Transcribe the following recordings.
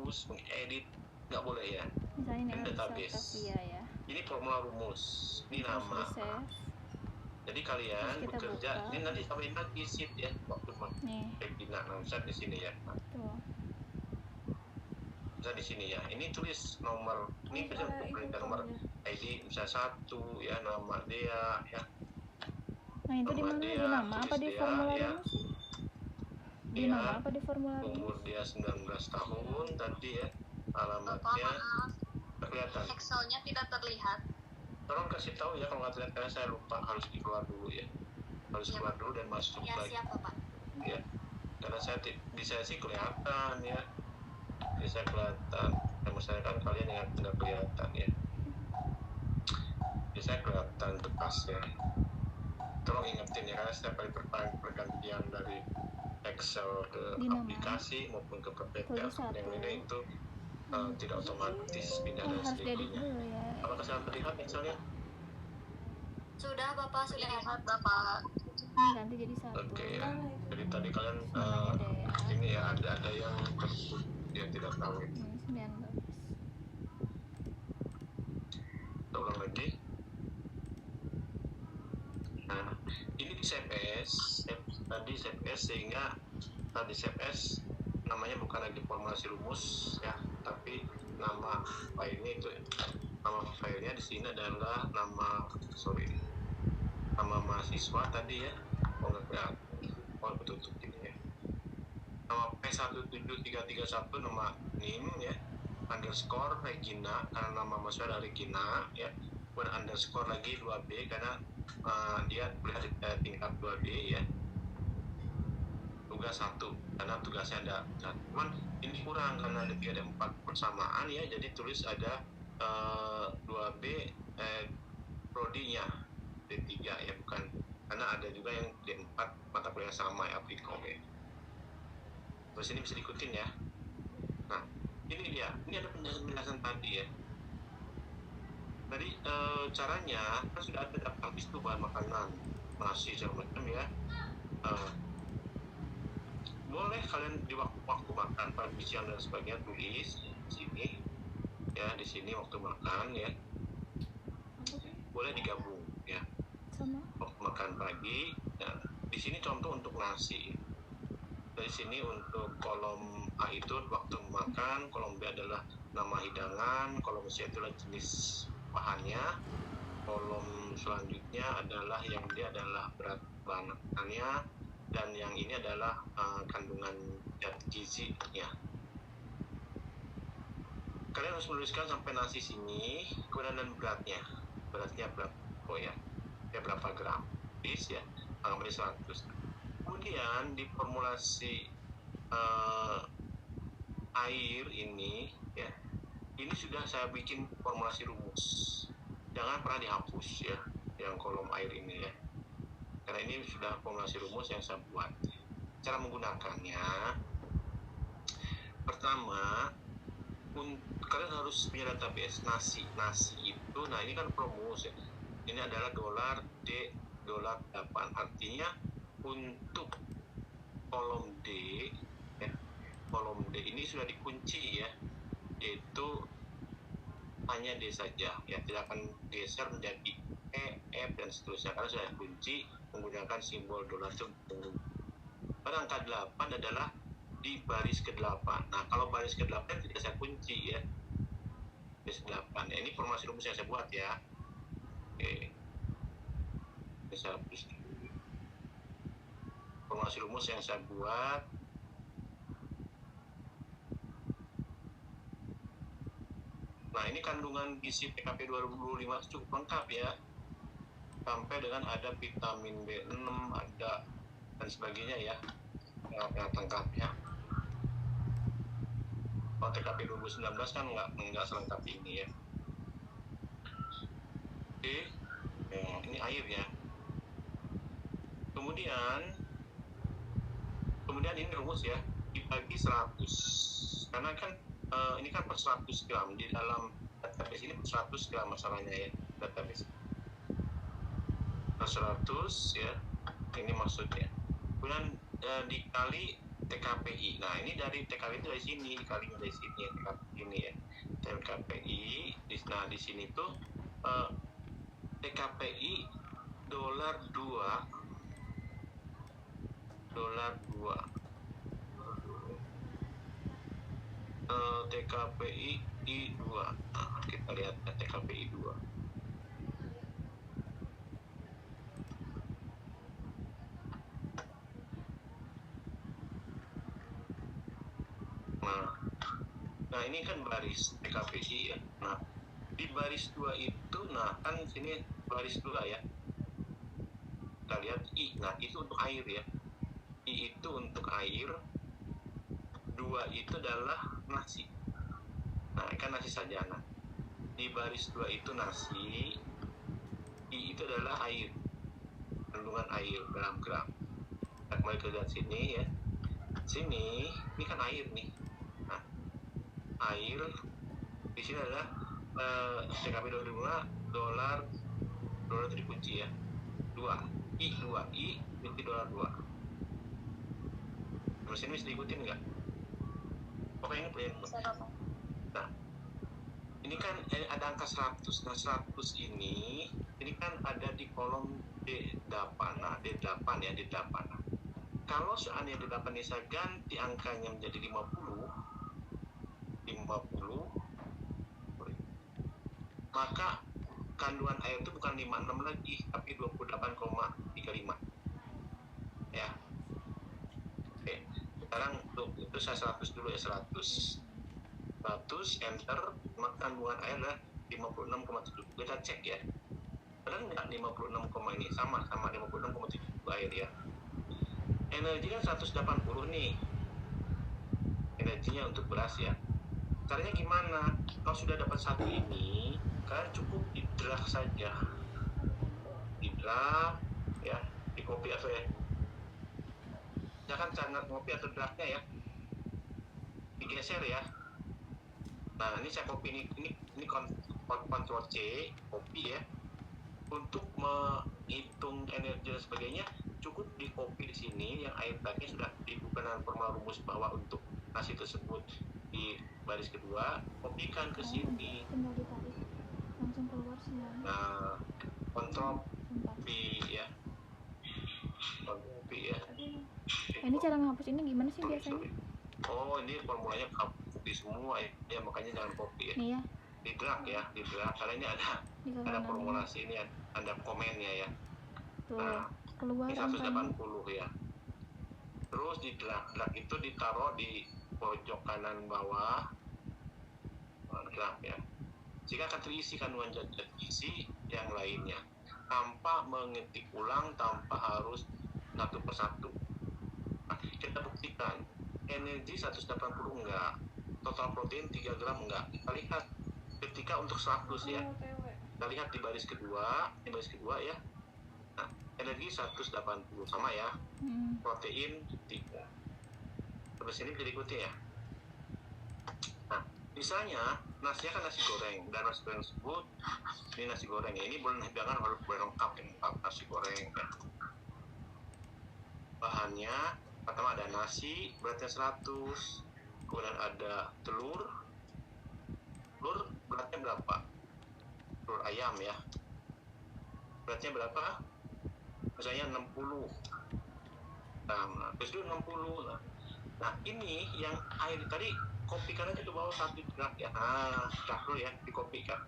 menghapus, mengedit, nggak boleh ya. Misalnya Ini database. ya. Ini formula rumus, ini nama. Jadi kalian bekerja, ini nanti tambahin lagi sheet ya, waktu Regina Namsat di sini ya. Bisa di sini ya. Ini tulis nomor, ini bisa untuk perintah nomor ID misalnya 1 ya, nama dia ya. Nah itu di mana? Di nama apa di formula rumus? Di nama apa di formula rumus? Umur dia 19 tahun tadi ya. Alamatnya kelihatan. Excelnya tidak terlihat. Tolong kasih tahu ya kalau nggak terlihat, karena saya lupa, harus keluar dulu ya. Harus keluar dulu dan masuk ya, lagi. Siap, Bapak. Ya. Karena saya di sesi kelihatan ya. Bisa kelihatan. Dan misalnya kan kalian yang tidak kelihatan ya. Bisa kelihatan bekas ya. Tolong ingetin ya, karena setiap kali pergantian dari Excel ke aplikasi maupun ke PPT atau yang lainnya itu tidak otomatis pindah dan sebagainya. Apakah sudah terlihat Excelnya? Sudah Bapak, sudah lihat Bapak. Ganti jadi 1. Oke ya. Jadi tadi kalian ini ya ada yang tersebut dia tidak tahu. 19. Ulang lagi. Nah, ini di CPS tadi CPS, sehingga tadi CPS namanya bukan lagi formulasi rumus ya, tapi nama filenya itu, nama filenya di sini adalah nama mahasiswa tadi ya. Tutup ini ya. Nama P17331 nama NIM ya, underscore Regina karena nama mahasiswa adalah Regina ya, kemudian underscore lagi 2B karena dia kuliah di tingkat 2B ya. Tugas 1 karena tugasnya ada, cuman ini kurang karena ada 3 dan 4 persamaan ya, jadi tulis ada 2B prodinya D3 ya, bukan, karena ada juga yang D4 mata kuliah sama ya, Applikom ya. Terus ini bisa diikutin ya. Nah ini dia, ini ada penjelasan tadi ya. Tadi caranya kan sudah ada daftar list bahan makanan, nasi segala macam ya. Boleh kalian di waktu makan, pagi, siang dan sebagainya tulis di sini ya, di sini waktu makan ya. Boleh digabung ya. Waktu makan pagi. Nah, di sini contoh untuk nasi. Dari sini untuk kolom A itu waktu makan, kolom B adalah nama hidangan, kolom C itulah jenis bahannya, kolom selanjutnya adalah yang dia adalah berat bahan makanannya, dan yang ini adalah kandungan zat gizinya. Kalian harus menuliskan sampai nasi sini, kemudian dan beratnya berapa ya, berapa gram, bis ya, anggapnya 100. Kemudian di formulasi air ini ya, ini sudah saya bikin formulasi rumus, jangan pernah dihapus ya yang kolom air ini ya, karena ini sudah formulasi rumus yang saya buat. Cara menggunakannya, pertama kalian harus punya database nasi itu. Nah ini kan promus ya, ini adalah $D8, artinya untuk kolom D ya, kolom D ini sudah dikunci ya, yaitu hanya D saja ya, tidak akan geser menjadi E, F dan seterusnya karena sudah dikunci menggunakan simbol dolar itu. Pada angka 8 adalah di baris ke-8. Nah kalau baris ke-8 tidak saya kunci ya, baris ke-8 ya. Ini formasi rumus yang saya buat ya. Oke, saya hapus formasi rumus yang saya buat. Nah ini kandungan gizi PKP 2025 cukup lengkap ya, sampai dengan ada vitamin B6 ada dan sebagainya ya, lengkap ya. Kalau TKP 2019 kan nggak selengkap ini ya. Oke, ini air ya. Kemudian ini rumus ya, dibagi 100 karena kan ini kan per 100 gram di dalam database ini, per 100 gram masalahnya ya, database per 100 ya, ini maksudnya. Kemudian dikali TKPI. Nah ini dari TKPI itu dari sini, kalinya dari sini ya, TKPI ini ya. TKPI. Nah di sini tuh TKPI dolar 2 TKPI I2. Nah, kita lihat ya, TKPI 2. Nah ini kan baris TKPI ya. Nah di baris 2 itu, nah kan sini baris 2 ya. Kita lihat I. Nah itu untuk air ya. I itu untuk air. 2 itu adalah nasi. Nah kan nasi saja. Nah di baris 2 itu nasi. I itu adalah air, kandungan air dalam gram. Kita kembali ke lihat sini ya. Sini ini kan air nih. Nah air di sini adalah TKP dolar itu dikunci ya. 2 I binti dolar 2. Terus ini bisa diikutin nggak? Pokoknya ini plain. Nah ini kan ada angka 100. Nah 100 ini kan ada di kolom D8. Nah D8 ya, D8. Nah, kalau seandainya D8 ini saya ganti angkanya menjadi 50, maka kandungan air itu bukan 56 lagi, tapi 28,35 ya. Oke, sekarang itu saya 100 dulu ya. 100 enter, maka kandungan air adalah 56,7. Kita cek ya, benar nggak 56, ini sama 56,7 air ya. Energi kan 180 nih energinya untuk beras ya. Caranya gimana? Kalau sudah dapat satu ini, kalian cukup di drag saja, di drag ya, di copy atau ya, jangan sangat copy atau dragnya ya, digeser ya. Nah ini saya copy ini Ctrl C, copy ya. Untuk menghitung energi dan sebagainya, cukup di copy di sini. Yang air tadi sudah dibuka dengan formula rumus bahwa untuk nasi tersebut di baris kedua, kopikan ke sini. Tinggal ditarik langsung keluar semuanya. Nah, kontrol V ya. Kontrol V ya. Ini cara ngapus ini gimana sih biasanya? Oh, ini formulanya copy semua ya, makanya jangan copy ya. Iya. Di drag ya, di drag. Karena ini ada formulasi ini, ada komennya ya. Tuh, nah, keluar ini 180 ya. Terus di drag itu ditaruh di pojok kanan bawah, drag ya. Jika akan terisi kandungan zat gizi yang lainnya tanpa mengetik ulang, tanpa harus satu persatu. Nah, kita buktikan energi 180 enggak, total protein 3 gram enggak. Kita lihat ketika untuk 100 ya, kita lihat di baris kedua ya. Nah, energi 180 sama ya, protein 3. Terus ini bisa diikuti ya. Nah, misalnya nasinya kan nasi goreng, dan nasi goreng tersebut ini nasi goreng ya, ini jangan harus lengkap nasi goreng ya. Bahannya pertama ada nasi beratnya 100, kemudian ada telur beratnya berapa? Telur ayam ya, beratnya berapa? Misalnya 60 gram. Nah, terus itu 60. Nah ini yang air tadi kopikan aja ke bawah 1 drag ya. Nah, drag dulu ya, dikopikan.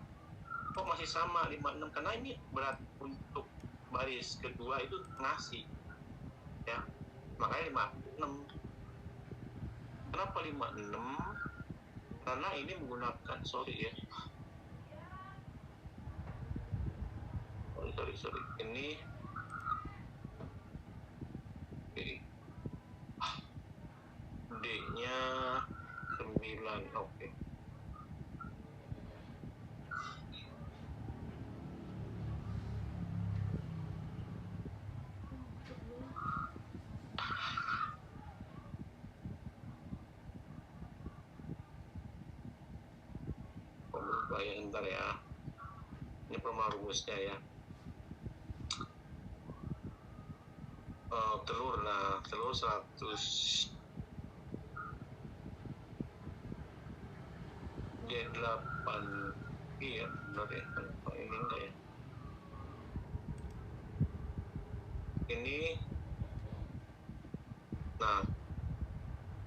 Kok masih sama 56? Karena ini berat untuk baris kedua itu nasi ya, makanya 56. Kenapa 56? Karena ini menggunakan sorry ini D-nya 9. Oke. Ntar ya, ini formula rumusnya ya. Telur 100 D8 iya benar ya. Oh, ini enggak ya, ini nah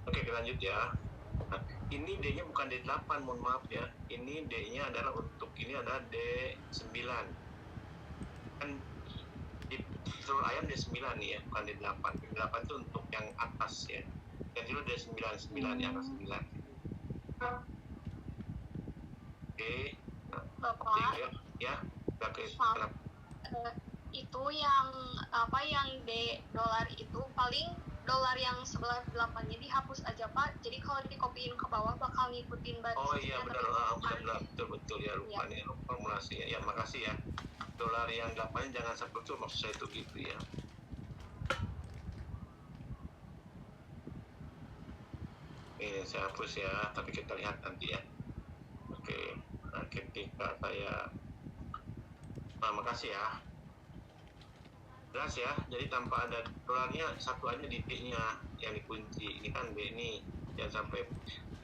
oke kita lanjut ya. Nah, ini D nya bukan D8, mohon maaf ya, ini D nya adalah untuk ini adalah D9 kan, di telur ayam D9 nih ya, bukan D8. D8 itu untuk yang atas ya, yang dulu D9 yang atas 9. Oke, nah, Bapak, ya oke. maaf. Itu yang apa yang $, itu paling dolar yang sebelah 8-nya dihapus aja Pak. Jadi kalau dikopiin ke bawah bakal ngikutin baris. Oh iya benar betul ya, lupa nih formulasi ya. Ya makasih ya. Dolar yang 8 jangan sampai betul, maksud saya itu gitu ya. Ini saya hapus ya, tapi kita lihat nanti ya. Oke, nah ketika saya makasih ya. Jelas ya, jadi tanpa ada dolarnya satu aja di D-nya yang dikunci. Ini kan B nih, jangan sampai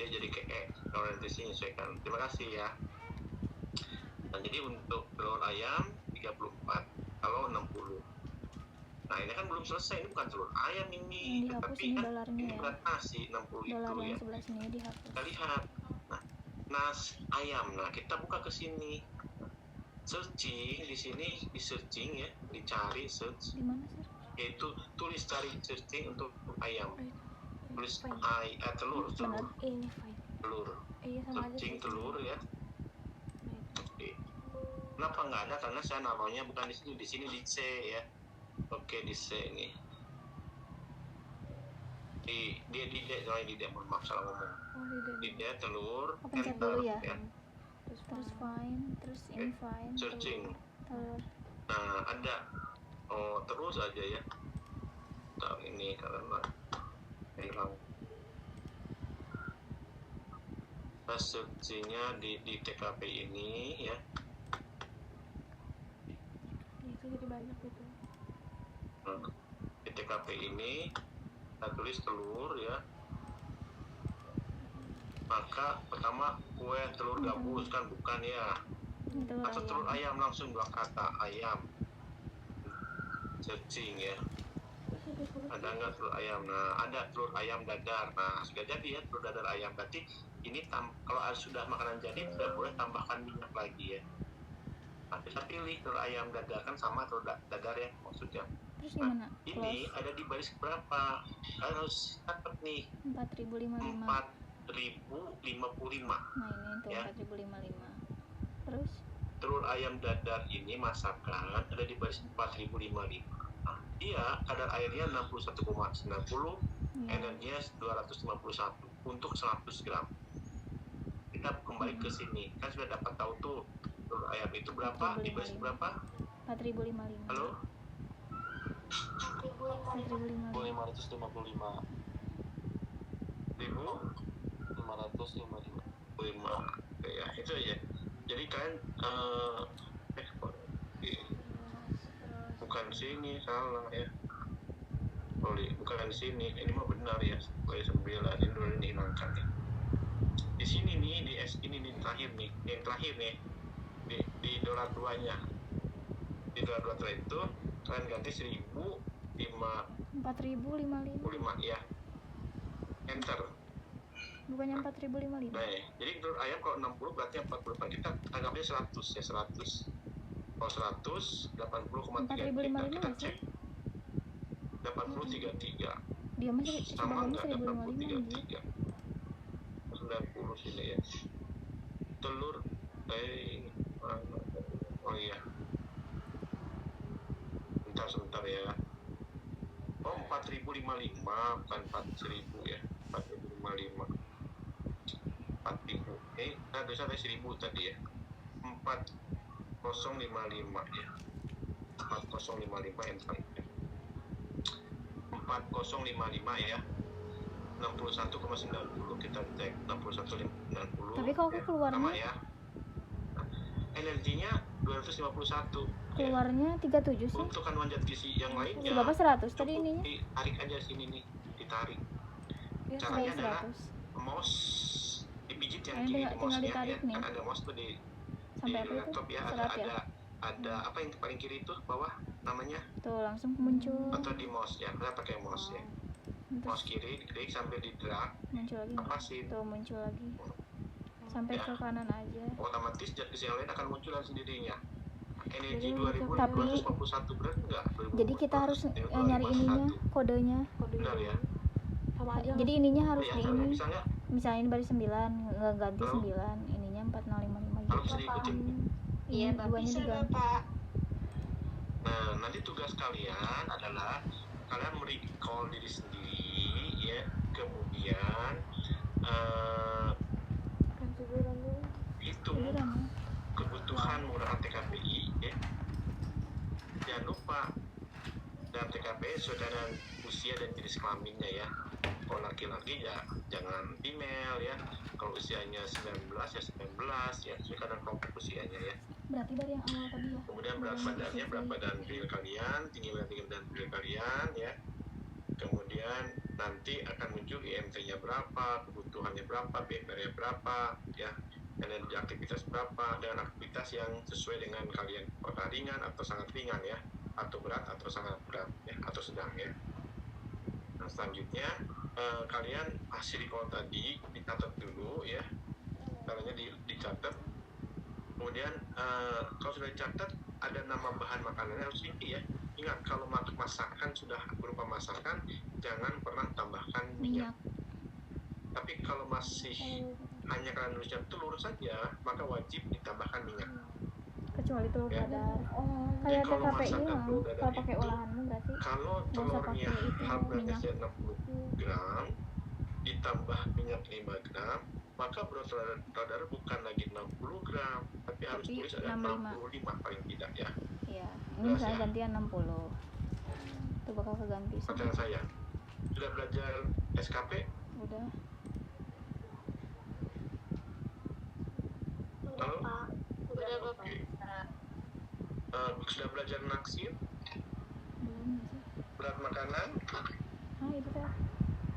dia jadi kayak orientasinya menyesuaikan. Terima kasih ya. Nah, jadi untuk telur ayam 34, kalau 60. Nah, ini kan belum selesai, ini bukan telur ayam ini, Yang dihapus tetapi ini kan dolarnya ini ya. berat nasi 60 Dolar itu yang ya. sebelah sini dihapus. Kita lihat. Nah, nas ayam. Nah, kita buka ke sini. Searching di sini, di searching ya, dicari search. Di mana sih? Yaitu tulis cari searching untuk ayam. Tulis telur. Benar. Ini fine. Telur. Iya sama aja. Searching sih. telur ya. Oke. Kenapa nggak ada? Karena saya namanya bukan di sini di C ya. Oke, di C nih. Di D, mohon maaf salah ngomong. Oh, Di D telur. pencet dulu ya. Ya. Terus fine, terus ini fine. Searching. Telur. Nah, ada. Oh, terus aja ya. Nah, ini karena hilang. Nah, searchingnya di TKP ini ya. Itu jadi banyak gitu. Nah, di TKP ini kita tulis telur ya. Maka pertama kue telur gabus kan bukan ya. Atau telur ayam langsung dua kata ayam. Searching ya. Ada nggak telur ayam? Nah, ada telur ayam dadar. Nah, sudah jadi ya telur dadar ayam. Berarti ini kalau sudah makanan jadi tidak boleh tambahkan minyak lagi ya. Nah, kita pilih telur ayam dadar kan sama telur dadar ya maksudnya. Terus gimana? Ini ada di baris berapa? Kalian harus catat nih. 4055. 4055. Nah, ini tuh Ya. 4055. Terus Telur ayam dadar ini masakan ada di baris 4055. Nah, dia kadar airnya 61,90, energinya 251 untuk 100 gram. Kita kembali ke sini. Kan sudah dapat tahu tuh telur ayam itu berapa, di baris berapa? 4055. Halo? 4055. 555. 555. Ya, itu aja. Jadi kalian bukan sini salah ya. Bukan di sini. Ini mah benar ya. Supaya 9 ini dulu dihilangkan nih. Di sini nih, di S ini nih terakhir nih, yang terakhir nih di dolar 2-nya. Di dolar 2 terakhir itu kalian ganti 4055. ya. Enter. Bukannya 4055. Nah, jadi telur ayam kalau 60 berarti 40. Kita anggapnya 100 ya, 100. Kalau 100, 80,3. 4055 Kita nggak sih? cek. 80,33. Dia masih Sama sebelumnya nggak 1055 aja. 80,33. 90 sini ya. Telur, oh iya. Sebentar ya. Oh, 4055 bukan 4000 ya. 4055. 4000. Nah, dosa ada 1000 tadi ya. 4055 ya. 4055 enter. 4055 ya. 61,90 kita cek 61,90. Tapi kalau ya, keluarnya sama ya. Nah, energinya 251. keluarnya 37 sih. Untuk kandungan zat gizi yang lainnya. Si Bapak 100 tadi cukup ininya. ditarik aja sini nih, ditarik. Ya, Caranya adalah 100. mouse dipijit digit yang Kayaknya kiri di tinggal mouse-nya ya. ditarik nih. Kan ada mouse tuh di Sampai apa itu? laptop ya, Serat ya? ada apa yang paling kiri itu bawah namanya, Tuh langsung muncul. atau di mouse ya, kita pakai mouse ya, mouse Terus kiri diklik sambil di drag muncul lagi nggak? lepasin. Tuh muncul lagi. Sampai Ya. ke kanan aja. Otomatis zat besi yang lain akan muncul dengan sendirinya. Energi Tapi- 2251 berat enggak? Jadi kita harus nyari ininya, kodenya. Benar ya. Sama aja. Jadi ininya harus Ya, di kalau ini. misalnya Misalnya ini baris 9, ngeganti Halo? 9, ininya 4055 kalau gitu. bisa diikutin. Iya, duanya Bisa diganti. Bapak. Nah, nanti tugas kalian adalah kalian merecall diri sendiri ya, kemudian Konfiguran dulu. hitung Iya kan? kebutuhan menggunakan TKPI ya. Jangan lupa dalam TKPI sudah dengan usia dan jenis kelaminnya ya. Kalau laki-laki ya jangan female ya. Kalau usianya 19 ya 19 ya, sesuai dengan kelompok usianya ya. Berarti dari yang awal tadi ya. Kemudian berat badannya, berat badan real kalian, tinggi badan real kalian ya. Kemudian nanti akan muncul IMT-nya berapa, kebutuhannya berapa, BMR-nya berapa ya, energi aktivitas berapa, dengan aktivitas yang sesuai dengan kalian, apakah ringan atau sangat ringan ya, atau berat atau sangat berat ya, atau sedang ya. Nah, selanjutnya kalian hasil recall tadi dicatat dulu ya, caranya dicatat. Kemudian kalau sudah dicatat ada nama bahan makanannya harus tinggi ya. Ingat, kalau masakan sudah berupa masakan, jangan pernah tambahkan minyak. Tapi kalau masih hanya kalian nulisnya telur saja, maka wajib ditambahkan minyak. Kecuali telur Ya. dadar. Oh, Kayak kalau TKPI masakan mah. telur dadar Kalau pakai itu, olahanmu berarti Kalau nggak usah telurnya pakai itu, harganya minyak. 60 gram, ditambah minyak 5 gram, maka berat dadar bukan lagi 60 gram, tapi harus Tapi tulis ada 65. 65 paling tidak ya. Iya. Ini Jelas misalnya ya? gantian 60. Itu bakal keganti sih. Pertanyaan saya, sudah belajar SKP? Udah. Halo? Udah Bapak. Oke. Sudah belajar naksir, Belum sih. berat makanan? Ah, itu teh.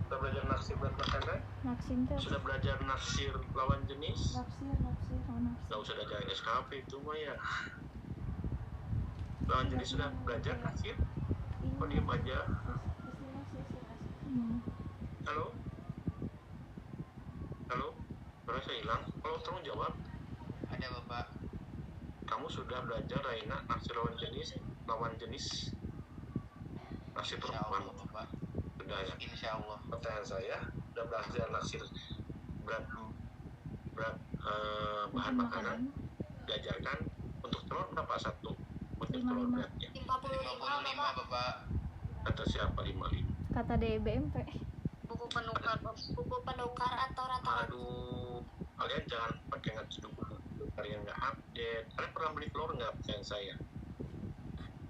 Sudah belajar naksir berat makanan? Naksin teh. Sudah belajar naksir lawan jenis? nafsir. Oh, naksin. Nggak usah belajar SKP itu mah ya. Lawan jenis sudah belajar naksir? Kok diem aja? Hmm. Halo? Halo? Suara saya hilang. Kalau tolong jawab. Ada Bapak. Kamu sudah belajar Raina naksir lawan jenis naksir Insya perempuan? Allah Bapak. Sudah ya. Insya Allah. Pertanyaan saya, sudah belajar naksir berat bahan makanan? Diajarkan untuk telur berapa satu? Untuk telur 55. beratnya. 55 55 Bapak. Bapak. Kata siapa 55? Kata DBMP. Buku penukar atau rata-rata. Aduh, kalian jangan pakai ngaji buku kalian nggak update. Kalian pernah beli telur nggak? Pertanyaan saya.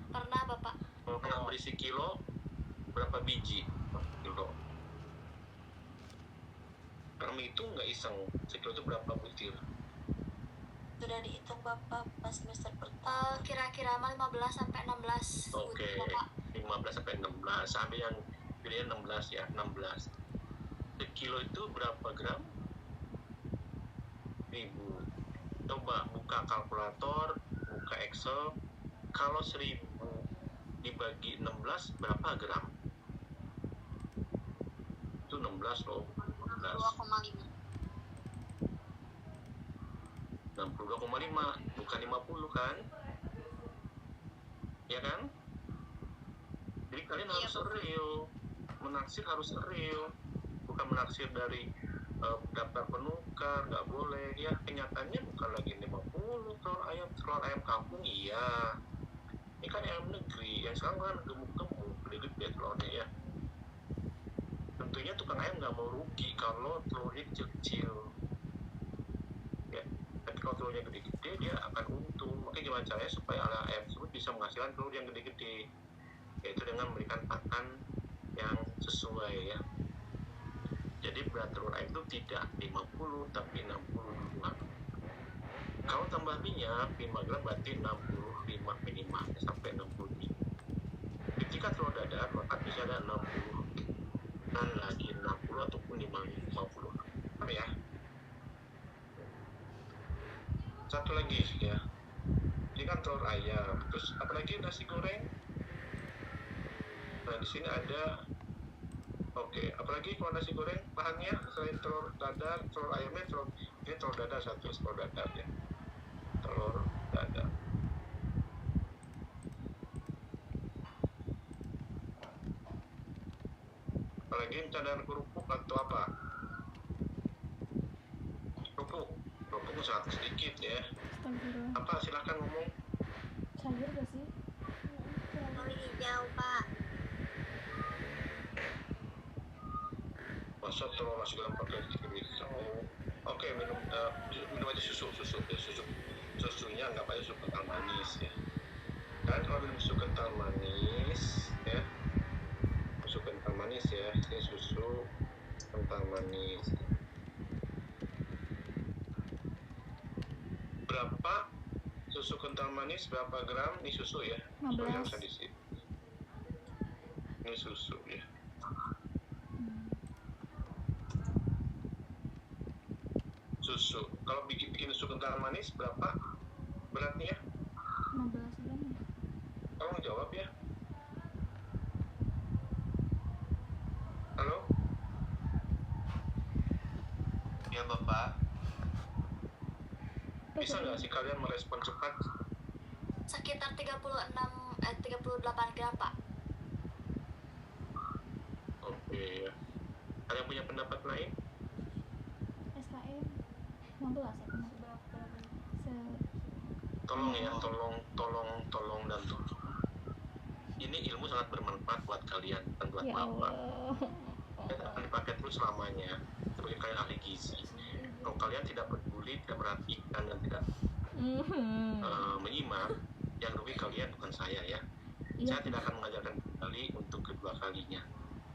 Pernah Bapak. Kalau pernah beli sekilo, berapa biji? Kilo. Kami itu nggak iseng. Sekilo itu berapa butir? Sudah dihitung Bapak pas semester pertama. Kira-kira mah 15 sampai 16 Oke, butir Bapak. 15 sampai 16. Sampai yang pilihan 16 ya, 16. Sekilo itu berapa gram? 1000. Coba buka kalkulator, buka Excel. Kalau 1000 dibagi 16 berapa gram? Itu 16 loh. 16. 2,5. 62,5 bukan 50 kan? Ya kan? Jadi kalian Iya, harus Bapak. real. Menaksir harus real. Bukan menaksir dari daftar penukar, nggak boleh ya. Kenyataannya bukan lagi 50 telur ayam kampung, iya. Ini kan ayam negeri yang sekarang kan gemuk-gemuk, gede-gede telurnya ya. Tentunya tukang ayam nggak mau rugi kalau telurnya kecil-kecil ya. Tapi kalau telurnya gede-gede dia akan untung. Makanya gimana caranya supaya ayam tersebut bisa menghasilkan telur yang gede-gede, yaitu dengan memberikan pakan yang sesuai ya. Jadi berat telur ayam itu tidak 50 tapi 62. Kalau tambah minyak 5 gram berarti 65 minimal sampai 60. Ketika telur dadar maka bisa ada 60 dan lagi 60 ataupun 50. Apa ya? Satu lagi ya, ini kan telur ayam, terus apalagi nasi goreng. Nah di sini ada, oke, apalagi kalau nasi goreng bahannya selain telur dadar, telur ayamnya, ini telur dadar satu, telur dadar ya, telur dadar. Apalagi candaan kerupuk atau apa? Kerupuk sangat sedikit ya. Astagfirullah. Apa silahkan ngomong. Sayur gak sih? Telur hijau, Pak. Masa telur nasi goreng pakai pisau? Oke, minum aja susu ya, susunya nggak pakai susu kental manis ya. Dan kalau minum susu kental manis ya, ini susu kental manis. Berapa susu kental manis, berapa gram? Ini susu ya, 15. Ini susu ya. Susu, kalau bikin susu kental manis berapa beratnya? 15 gram ya? Tolong jawab ya. Halo? Ya Bapak, bisa nggak sih kalian merespon cepat? Sekitar 38 gram, Pak. Oke ya. Ada yang punya pendapat lain? SKM 15 ya kemarin. Tolong ya, tolong dan tolong. Ini ilmu sangat bermanfaat buat kalian dan buat Ya Bapak. Allah. Akan dipakai terus selamanya sebagai kalian ahli gizi. Kalau kalian tidak peduli, tidak perhatikan dan tidak menyimak, yang rugi kalian bukan saya ya. Saya tidak akan mengajarkan kembali untuk kedua kalinya.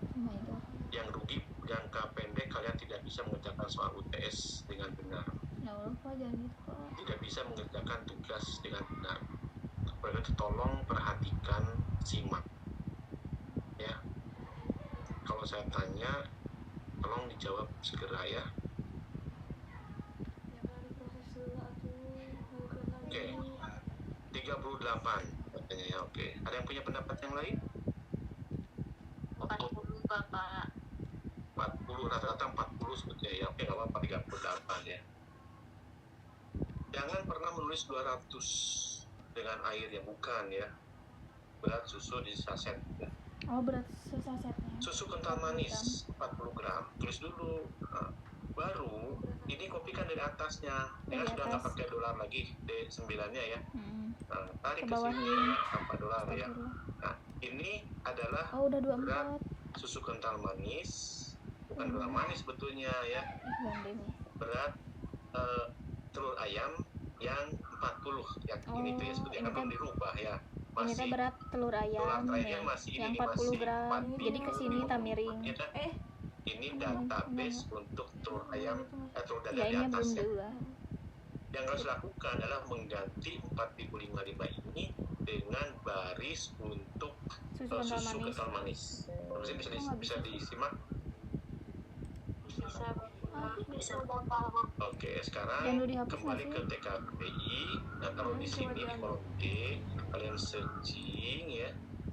Oh my God. Yang rugi jangka pendek, kalian tidak bisa mengerjakan soal UTS dengan benar, Ya Allah, Pak, jangan gitu, Pak. tidak bisa mengerjakan tugas dengan benar. Oleh itu tolong perhatikan, simak ya. Kalau saya tanya, tolong dijawab segera ya. Oke, 38 katanya ya. Oke, ada yang punya pendapat yang lain? 40, Bapak. 40, rata-rata 40 sebetulnya ya. Oke, nggak apa-apa, 38 ya. Jangan pernah menulis 200 dengan air yang bukan ya. Berat susu di saset ya. Oh, berat sasetnya. Susu kental manis 40 gram, tulis dulu. Nah, baru ini kopi kan dari atasnya, ya Dari sudah nggak atas. pakai dolar lagi, D9-nya ya. Nah, tarik Ke ke bawah. sini tanpa dolar ya. Astagfirullah. Nah, ini adalah Oh, udah berat 24. susu kental manis, bukan gula manis sebetulnya ya. Gandeng. Berat telur ayam yang 40 yang ini tuh ya sebetulnya ini kan belum kan- dirubah ya. Ini teh Masih berat telur ayam terakhirnya nih, masih ini yang nih, 40 masih gram. 40. Jadi kesini tamiring. Ya, dah. Ini database untuk telur ayam, telur dadar Ya, di ini atas belum ya. dua. Yang harus dilakukan adalah mengganti 4055 ini dengan baris untuk Susu kental susu manis. kental manis. Bisa disimak. Bisa, Bapak. Oke, sekarang Jangan dulu dihapus kembali nggak ke sih? TKPI. Nah, taruh di sini di kolom D, kalian searching ya,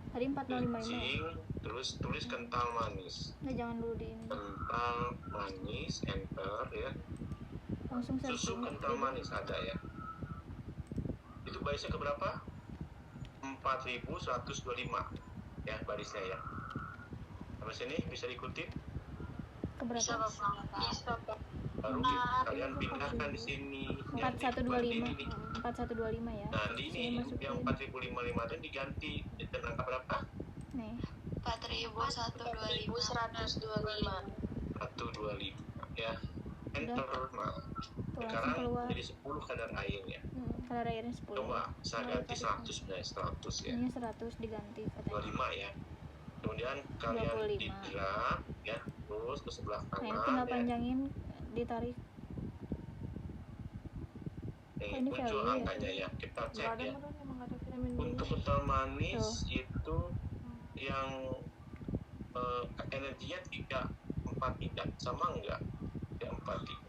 Tadi 4055 ya? searching, terus tulis kental manis. Nggak, jangan dulu di ini. Kental manis, enter ya. Langsung Susu searching. kental manis ada ya. Itu barisnya ke berapa? 4125 ya barisnya ya. Sampai sini bisa diikuti. Keberapa? Bisa, Bapak. Baru kalian pindahkan di sini. yang di 4125. ini. 4125 ya. Nah di Sini ini masukin. yang 4055 itu diganti dengan angka berapa? Nih. 4125. 125 ya. Enter. Nah, Tuh, sekarang langsung keluar. jadi 10 kadar airnya. Kadar airnya 10. Coba saya ganti 100 ya, 100 ya. Ini 100 diganti katanya. 25 ya. Kemudian kalian 25. digerak ya, terus ke sebelah Nah, ini kanan tinggal ya. panjangin, ditarik. Nih, ini muncul value ya? angkanya ya. Kita cek ya. Untuk kental manis itu yang energinya 343 sama enggak? 343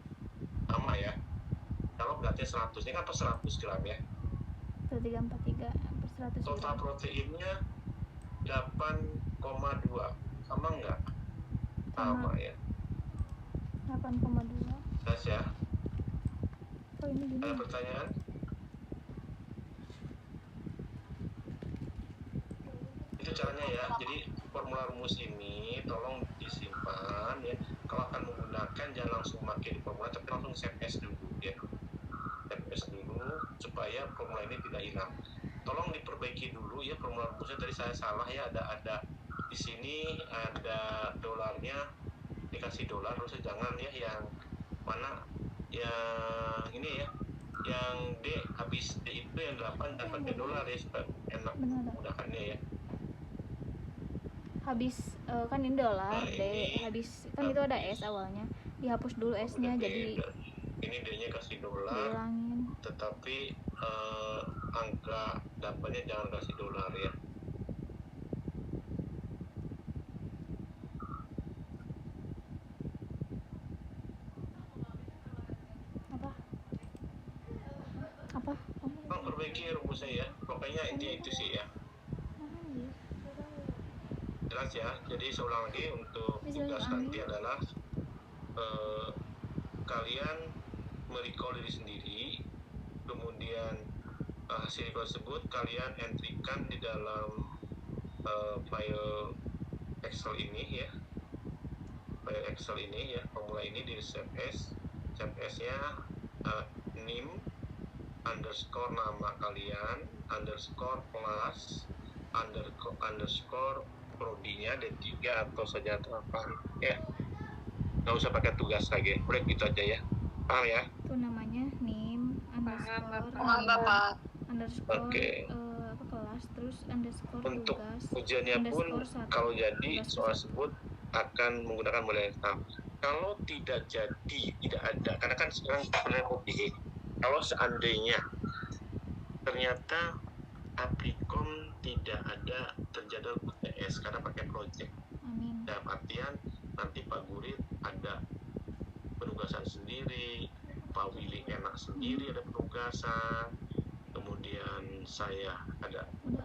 sama ya. Kalau berat beratnya 100, ini kan per 100 gram ya. 1343 per 100 Total gram. proteinnya 8,2, sama enggak? Sama ya. 8,2. Jelas ya. Oh ini gini. Ada pertanyaan? Itu caranya ya. Jadi formula rumus ini tolong disimpan ya. Kalau akan menggunakan jangan langsung pakai di formula, tapi langsung save as dulu ya. Save as dulu supaya formula ini tidak hilang. Tolong diperbaiki dulu ya formula rumusnya, tadi saya salah ya, ada di sini ada dolarnya, dikasih dolar, terus jangan ya yang mana yang ini ya, yang D habis D itu yang 8 dan pakai dolar ya supaya enak Benar. menggunakannya ya. Habis kan ini dolar Nah, D, ini habis kan itu ada S awalnya, dihapus dulu S-nya jadi ini D-nya kasih dolar, diulangin. tetapi angka dapatnya jangan kasih dolar ya. Apa? Bang, perbaiki rumusnya ya, pokoknya intinya itu sih ya. Jelas ya. Jadi seulang lagi untuk tugas nanti adalah kalian merecall diri sendiri, kemudian hasil tersebut kalian entrykan di dalam file Excel ini ya, file Excel ini ya, formula ini di save as, save as-nya NIM underscore nama kalian underscore plus underscore prodinya D3 atau saja apa ya, nggak usah pakai tugas lagi, udah gitu aja ya, paham ya? Itu namanya NIM underscore Paham Bapak. underscore Oke. apa kelas, terus underscore Untuk tugas, ujiannya pun underscore 1. kalau jadi Tugas soal 1. tersebut akan menggunakan model yang sama. Kalau tidak jadi, tidak ada, karena kan sekarang sebenarnya OBE. Kalau seandainya ternyata Aplicom tidak ada terjadwal UTS karena pakai project, Amin. dalam artian nanti Pak Gurit ada penugasan sendiri, Pak Willy enak sendiri ada penugasan, kemudian saya ada Udah.